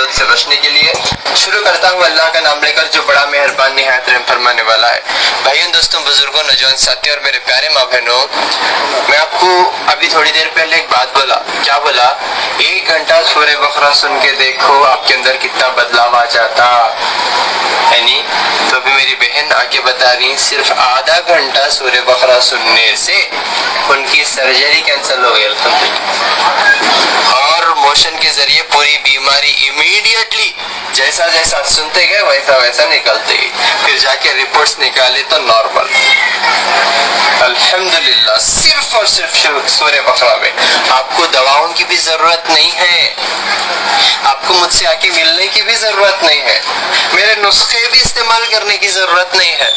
मरदूद से बचने के लिए। शुरू करता हूँ अल्लाह का नाम लेकर जो बड़ा मेहरबान निहायत रहम फरमाने वाला है। भाइयों, दोस्तों, बुजुर्गों, नौजवान साथियों और मेरे प्यारे माँ बहनों, मैं आपको अभी थोड़ी देर पहले एक बात बोला। क्या बोला? 1 घंटा सूरह बकरा सुन के देखो आपके अंदर कितना बदलाव आ जाता है। नहीं तो अभी मेरी बहन आके बता रही, सिर्फ आधा घंटा सूरह बकरा सुनने से उनकी सर्जरी कैंसिल हो गई अल्हम्दुलिल्लाह, और मोशन के जरिए पूरी बीमारी इमीडिएटली जैसा जैसा सुनते गए वैसा वैसा निकलते गई। फिर जाके रिपोर्ट्स निकाले तो नॉर्मल अल्हम्दुलिल्लाह। सिर्फ और सिर्फ सूरह बकरा में आपको दवाओं की भी जरूरत नहीं है, आपको मुझसे आके मिलने की भी जरूरत नहीं है, मेरे नुस्खे भी इस्तेमाल करने की जरूरत नहीं है,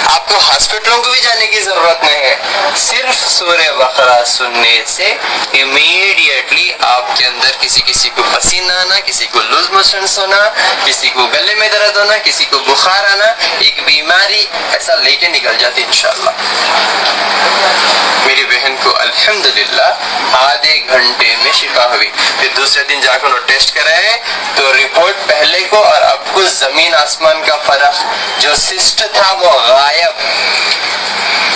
आपको हॉस्पिटलों को भी जाने की जरूरत नहीं है। सिर्फ सूरह बकरा सुनने से इमीडिएटली आपके अंदर किसी को पसीना आना, किसी को लूज मोशंस होना, किसी को गले में दर्द होना, किसी को बुखार आना, एक बीमारी ऐसा लेके निकल जाती इंशाअल्लाह। मेरी बहन को अल्हम्दुलिल्लाह आधे घंटे में शिफा हुई। फिर दूसरे दिन जाकर वो टेस्ट कराए तो रिपोर्ट पहले को और अब को जमीन आसमान का फर्क, जो सिस्ट था वो गायब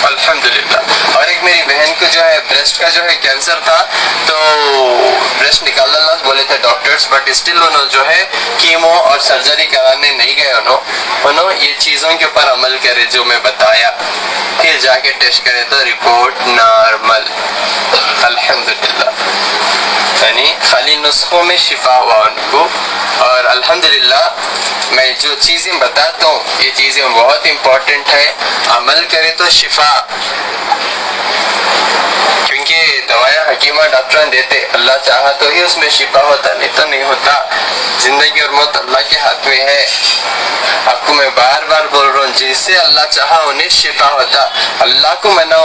अल्हम्दुलिल्लाह। और एक मेरी बहन को जो है ब्रेस्ट का जो है कैंसर था, तो ब्रेस्ट निकालना बोले थे डॉक्टर्स, बट स्टिल उन्होंने जो है कीमो और सर्जरी कराने नहीं गए। उन्होंने ये चीजों के ऊपर अमल करे जो मैं बताया, फिर जाके टेस्ट करे तो रिपोर्ट नॉर्मल अल्हम्दुलिल्लाह। यानी खाली नुस्खों में शिफा हुआ उनको। और अल्हम्दुलिल्लाह मैं जो चीजें बताता हूँ ये चीजें बहुत इंपॉर्टेंट है, अमल करे तो शिफा, क्योंकि दवाएं हकीमा डॉक्टर देते, अल्लाह चाहा तो ही उसमें शिफा होता, नहीं तो नहीं होता। जिंदगी और मौत अल्लाह के हाथ में है। आपको मैं बार बार बोल रहा हूँ, जिससे अल्लाह चाहा उन्हें शिफा होता। अल्लाह को मनाओ,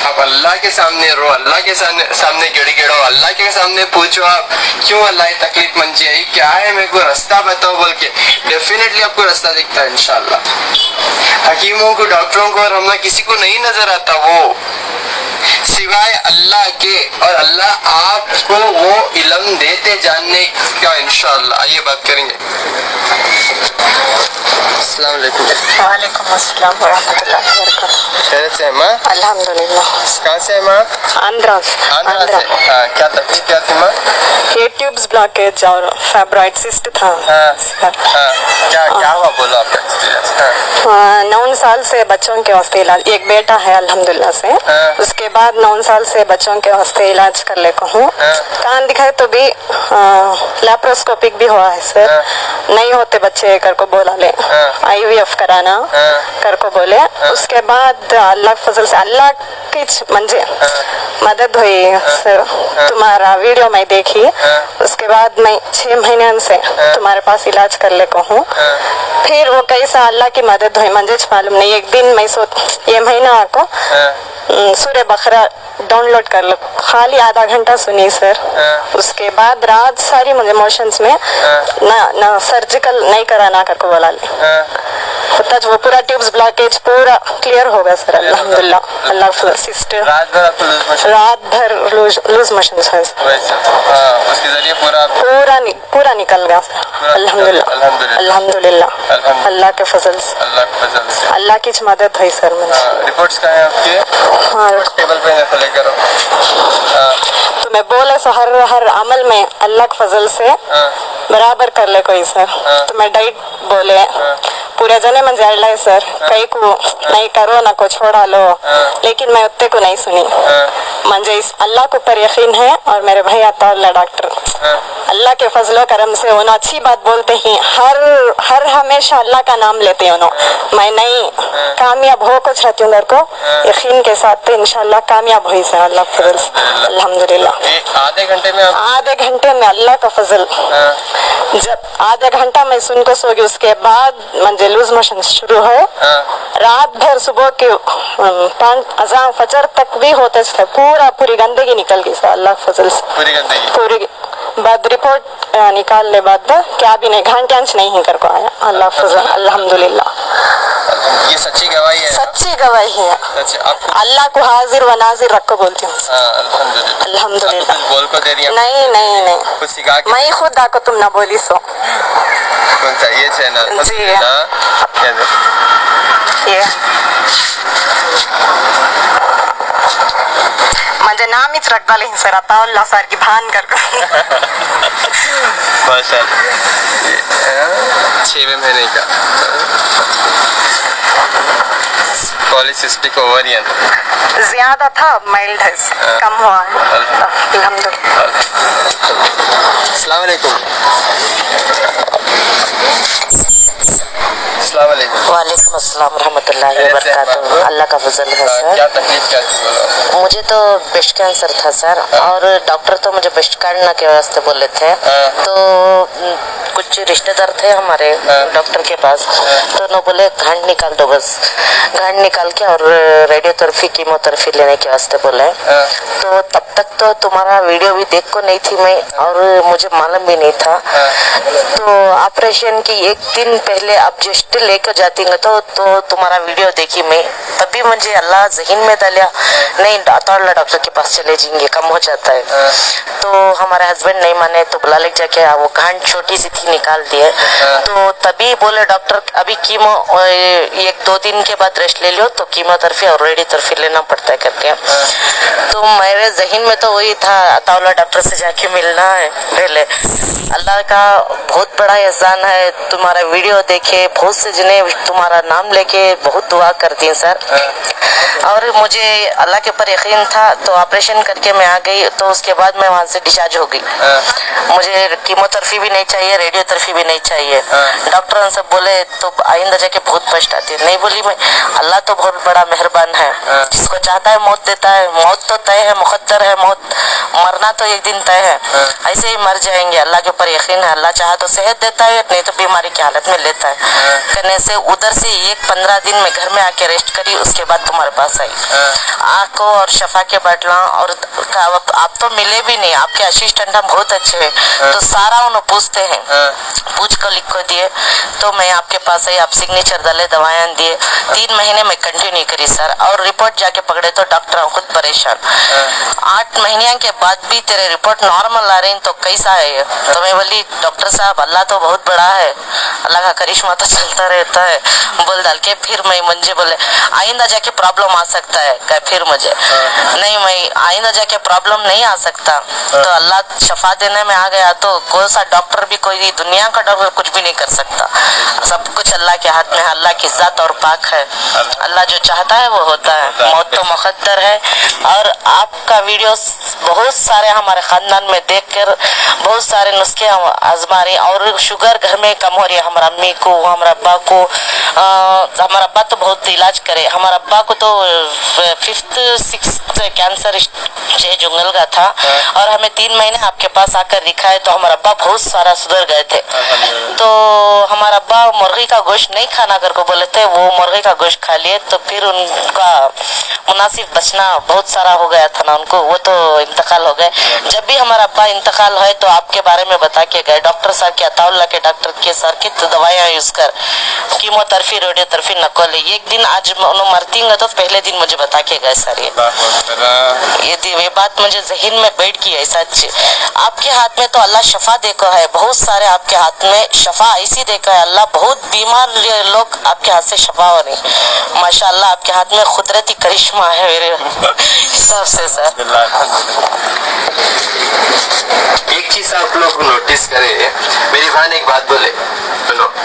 आप अल्लाह के सामने रो, अल्लाह के सामने गिड़गिड़ो, अल्लाह के सामने पूछो आप क्यों अल्लाह ये तकलीफ मंची है, क्या है, मेरे को रास्ता बताओ बोल के, डेफिनेटली आपको रास्ता दिखता है इंशाअल्लाह। हकीमों को, डॉक्टरों को और हमला किसी को नहीं नजर आता वो सिवाय अल्लाह के, और अल्लाह आपको वो इल्म देते जानने का इंशाअल्लाह। आइए बात करेंगे। अस्सलाम वालेकुम। वालेकुम अस्सलाम वरहमतुल्लाहि वबरकातुहू। खैरियत से है माँ? अल्हम्दुलिल्लाह। कहाँ से है माँ? आंध्रा से। आंध्रा से। हाँ, क्या तकलीफ क्या थी माँ? ये ट्यूब्स ब्लॉकेज और फाइब्रॉइड सिस्ट था। हाँ, क्या हुआ बोलो आपका एक्सपीरियंस। 9 साल से बच्चों के वास्ते इलाज, एक बेटा है अल्हम्दुलिल्लाह से। उसके बाद 9 साल से बच्चों के वास्ते इलाज कर ले को हूँ। कान दिखाए तो भी लैप्रोस्कोपिक भी हुआ है सर, नहीं होते बच्चे कर को बोला ले, IVF कराना कर को बोले। उसके बाद अल्लाह फजल से, अल्लाह की मंजे मदद हुई सर, तुम्हारा वीडियो मैं देखी। उसके बाद मैं 6 महीने से तुम्हारे पास इलाज कर ले को हूँ। फिर वो कैसा अल्लाह की मदद हुई मुझे मालूम नहीं। एक दिन मैं ये महीना आपको सूरह बकरा डाउनलोड कर लो, खाली आधा घंटा सुनी सर। उसके बाद रात सारी मुझे मोशंस में ना सर्जिकल नहीं कराना करके बोला ले, वो पूरा ट्यूब्स ब्लॉकेज पूरा क्लियर हो गया सर अल्हम्दुलिल्लाह। अल्लाह सिस्टर रात भर लूज मोशंस है, उसके जरिए पूरा निकल गया सर अल्हम्दुलिल्लाह। अल्हम्दुलिल्लाह अल्लाह के फजल से, अल्लाह की मदद हुई सर मुझे। रिपोर्ट्स कहाँ हैं आपके? हाँ, टेबल पे लेकर तो मैं बोले सो हर अमल में अल्लाह के फजल से बराबर कर ले कोई सर। तो मैं डाइट बोले पूरे जने में जाए है सर, कई को नहीं करो ना को छोड़ा लो, लेकिन मैं उतने को नहीं सुनी। मुझे इस अल्लाह के ऊपर यकीन है और मेरे भाई अताउल्लाह डॉक्टर अल्लाह के फजलो करम से उन्होंने अच्छी बात बोलते हैं, हर हमेशा अल्लाह का नाम लेते हैं उन्होंने। मैं नहीं कामयाब हो कुछ रहती हूँ को यकीन के साथ, तो इंशाल्लाह कामयाब हुई सर अल्लाह के फजल से अल्हम्दुलिल्लाह। आधे घंटे में अल्लाह का फजल, जब आधा घंटा मैं सुन को सो गई, उसके बाद मुझे लूज मोशन शुरू है। रात भर सुबह के 5 अज़ान फजर तक भी होते थे, पूरी गंदगी निकल गई सर अल्लाह के फजल से। पूरी बाद रिपोर्ट निकालने बाद क्या भी नहीं, घंटे नहीं कर को आया अल्लाह फजल अल्हम्दुलिल्लाह। ये सच्ची गवाही है? सच्ची गवाही है। अच्छा, आपको अल्लाह को हाजिर व नाजिर रख को बोलती हूँ। अल्हम्दुलिल्लाह। अल्हम्दुलिल्लाह। कुछ बोल को दे रही है? नहीं नहीं नहीं, कुछ सिखा के? मैं खुद आको तुम ना बोली सो। कौन सा ये चैनल? जी ये म्हणजे नामीच रखदाले सर आता अल्लाह सर की भान कर माशाल्लाह। 6वें महीने का पॉलिसिस्टिक ओवरियन ज्यादा था, माइल्ड है, कम हुआ है अल्हम्दुलिल्लाह। अस्सलाम वालेकुम। अस्सलाम वालेकुम। वालेकुम अस्सलाम रहमतुल्लाहि व बरकातहू। अल्लाह का फजल है सर। क्या तकलीफ क्या थी बोलो? मुझे तो ब्रेस्ट कैंसर था सर, और डॉक्टर तो मुझे ब्रेस्ट काटने के वास्ते बोले थे। तो कुछ रिश्तेदार थे हमारे डॉक्टर के पास, तो उन्होंने बोले घाट निकाल दो, बस घाट निकाल के और रेडियोथेरेपी कीमोथेरेपी लेने के वास्ते बोले। तो तब तक तो तुम्हारा वीडियो भी देख को नहीं थी मैं, और मुझे मालूम भी नहीं था। तो ऑपरेशन की एक दिन पहले आप जस्ट लेकर जाती तो तुम्हारा वीडियो देखी मैं, तभी मुझे अल्लाह ज़हन में डाला, नहीं अताउल्लाह डॉक्टर के पास चले जाएंगे, कम हो जाता है। तो हमारे हस्बैंड नहीं माने, तो बुला ले जाके वो गांठ छोटी सी थी निकाल दिए। तो तभी बोले डॉक्टर अभी कीमो 1-2 दिन के बाद रेस्ट ले लो, तो कीमोथेरेपी और रेडियोथेरेपी लेना पड़ता है करके। तो मेरे जहन में तो वही था अताउल्लाह डॉक्टर से जाके मिलना है पहले। अल्लाह का बहुत बड़ा एहसान है, तुम्हारा वीडियो देखे बहुत से जने तुम्हारा नाम लेके बहुत दुआ करती हैं सर। और मुझे अल्लाह के ऊपर यकीन था, तो ऑपरेशन करके मैं आ गई। तो उसके बाद मैं वहाँ से डिस्चार्ज हो गई। मुझे कीमोथेरेपी भी नहीं चाहिए, रेडियोथेरेपी भी नहीं चाहिए। डॉक्टर सब बोले तो आइंदा जाके बहुत पछताती नहीं, बोली मैं अल्लाह तो बहुत बड़ा मेहरबान है, जिसको चाहता है मौत देता है। मौत तो तय है, मुकद्दर है, मौत मरना तो एक दिन तय है, ऐसे ही मर जाएंगे। अल्लाह के ऊपर यकीन है, अल्लाह चाहे तो सेहत देता है, नहीं तो बीमारी की हालत में लेता है। करने से उधर से 15 दिन में घर में आके रेस्ट करी, उसके बाद तुम्हारे पास आई। आँख को और शफा के बाटला, और आप तो मिले भी नहीं, आपके असिस्टेंट हम बहुत अच्छे हैं, तो सारा उन्हें पूछते हैं, पूछ कर लिख को दिए। तो मैं आपके पास आई, आप सिग्नेचर डाले, दवाएं दिए। 3 महीने में कंटिन्यू करी सर, और रिपोर्ट जाके पकड़े तो डॉक्टर खुद परेशान। 8 महीने के बाद भी तेरे रिपोर्ट नॉर्मल आ रही, तो कैसा है ये? तो मैं बोली डॉक्टर साहब अल्लाह तो बहुत बड़ा है, अल्लाह का करिश्मा तो चलता रहता है, बोल डाल के। फिर मैं मुझे बोले आइंदा जाके प्रॉब्लम आ सकता है क्या? फिर मुझे नहीं, मैं आइंदा जाके प्रॉब्लम नहीं आ सकता। तो अल्लाह शफा देने में आ गया, तो कोई सा डॉक्टर भी, कोई दुनिया का डॉक्टर कुछ भी नहीं कर सकता। सब कुछ अल्लाह के हाथ में है, अल्लाह की जात और पाक है। अल्लाह जो चाहता है वो होता है, मौत तो मुकद्दर है। और आपका वीडियो बहुत सारे हमारे खानदान में देखकर बहुत सारे नुस्खे आजमा रहे, और शुगर घर में कम हो रही है। हमारा अम्मी को, हमारा अब्बा को, हमारा अब्बा तो बहुत इलाज करे, हमारा अब्बा को तो 5th-6th कैंसर स्टेज जंगल का था, और हमें 3 महीने आपके पास आकर दिखाए, तो हमारा अब्बा बहुत सारा सुधर गए थे। तो हमारा अब्बा मुर्गी का गोश्त नहीं खाना कर को बोले थे, वो मुर्गी का गोश्त खा लिए, तो फिर उनका मुनासिब बचना बहुत सारा हो गया था ना उनको, वो तो इंतकाल हो गए। जब भी हमारा अब्बा इंतकाल हुए तो आपके बारे में बता के गए, डॉक्टर साहब के अताउल्लाह के डॉक्टर के सर की तो दवाइयाँ यूज कर, कीमोथेरेपी रेडियोथेरेपी न को ले। एक दिन आज उन्होंने मरती हैं तो पहले दिन मुझे बता के गए सर। ये बात मुझे जहन में बैठ गई है सच। आपके हाथ में तो अल्लाह शफा देखो है, बहुत सारे आपके हाथ में शफा ऐसी देखा है अल्लाह, बहुत बीमार लोग आपके हाथ से शफा हो रही। माशाअल्लाह आपके हाथ में कुदरती करिश्मा है मेरे हिसाब से सर। एक चीज आप लोग नोटिस करें, मेरी बहन एक बात बोले,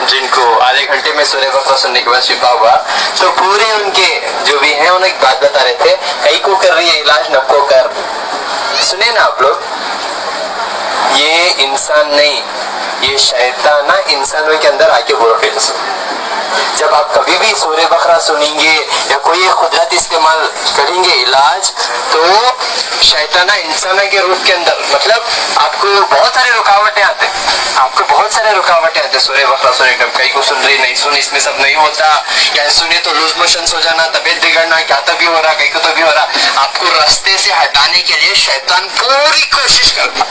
जिनको आधे घंटे में सूरह बकरा सुनने के बाद शिफा हुआ, तो पूरे उनके जो भी हैं उन्हें एक बात बता रहे थे, कई को कर रही है इलाज नब्बो कर। सुने ना आप लोग, ये इंसान नहीं, ये शैतान ना इंसानों के अंदर आके बोल रहे। जब आप कभी भी सूरह बकरा सुनेंगे या कोई कुदरत इस्तेमाल करेंगे इलाज, तो शैताना इंसानों के रूप के अंदर, मतलब आपको बहुत सारे रुकावटें आते हैं, आपको बहुत सारे रुकावटें आते हैं सूरह बकरा सुनने के। कई को सुन रही, नहीं सुनी, इसमें सब नहीं होता, या सुने तो लूज मोशन हो जाना, तबीयत बिगड़ना, क्या तभी हो रहा, कहीं को तो भी हो रहा। आपको रास्ते से हटाने के लिए शैतान पूरी कोशिश करता,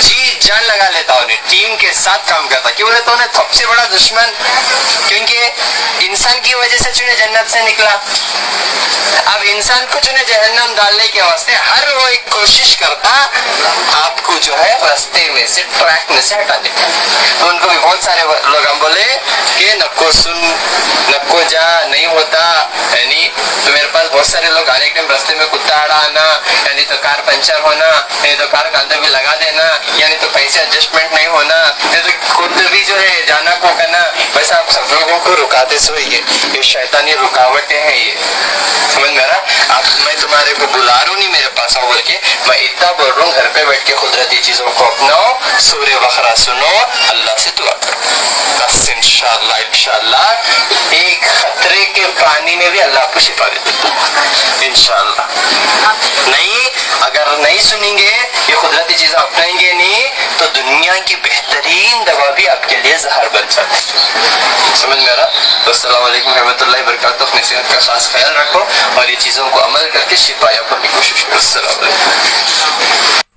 जी जान लगा लेता हूँ, टीम के साथ काम करता। क्यों बोले तो उन्हें सबसे बड़ा दुश्मन, क्योंकि इंसान की वजह से चुने जन्नत से निकला। अब इंसान को चुने जहन्नम डालने के वास्ते हर वो एक कोशिश करता आपको जो है रास्ते में से, ट्रैक में से हटाने। तो उनको भी बहुत सारे लोग हम बोले कि नको सुन नको जा, नहीं होता, यानी तो मेरे पास बहुत सारे लोग आने के टाइम रास्ते में कुत्ता अड़ा आना, यानी तो कार पंचर होना, यानी तो कार कांधे भी लगा देना, यानी तो पैसे एडजस्टमेंट नहीं होना, यानी तो खुद भी जो है जाना को करना। वैसे आप सब लोगों को रुकाते सोइए, ये शैतानी रुकावटें हैं, ये समझ में रहा। आप मैं तुम्हारे को बुला रहा हूँ नहीं मेरे पास आओ बोल के, मैं इतना बोल रहा हूँ घर पे बैठ के कुदरती चीजों को अपनाओ, सूर्य बकरा सुनो, अल्लाह से दुआ करो, बस इंशाअल्लाह इंशाअल्लाह एक खतरे के पानी में भी अल्लाह आपको शिफा दे इंशाअल्लाह। नहीं अगर नहीं सुनेंगे, ये कुदरती चीजें अपनाएंगे नहीं, तो दुनिया की बेहतरीन दवा भी आपके लिए जहर बन सकती है। समझ में आ रहा? तो अस्सलाम वालेकुम रहमतुल्लाहि व बरकातुहू। अपनी सेहत का खास ख्याल रखो और ये चीजों को अमल करके शिफा पाने की कोशिश करो। अस्सलाम वालेकुम।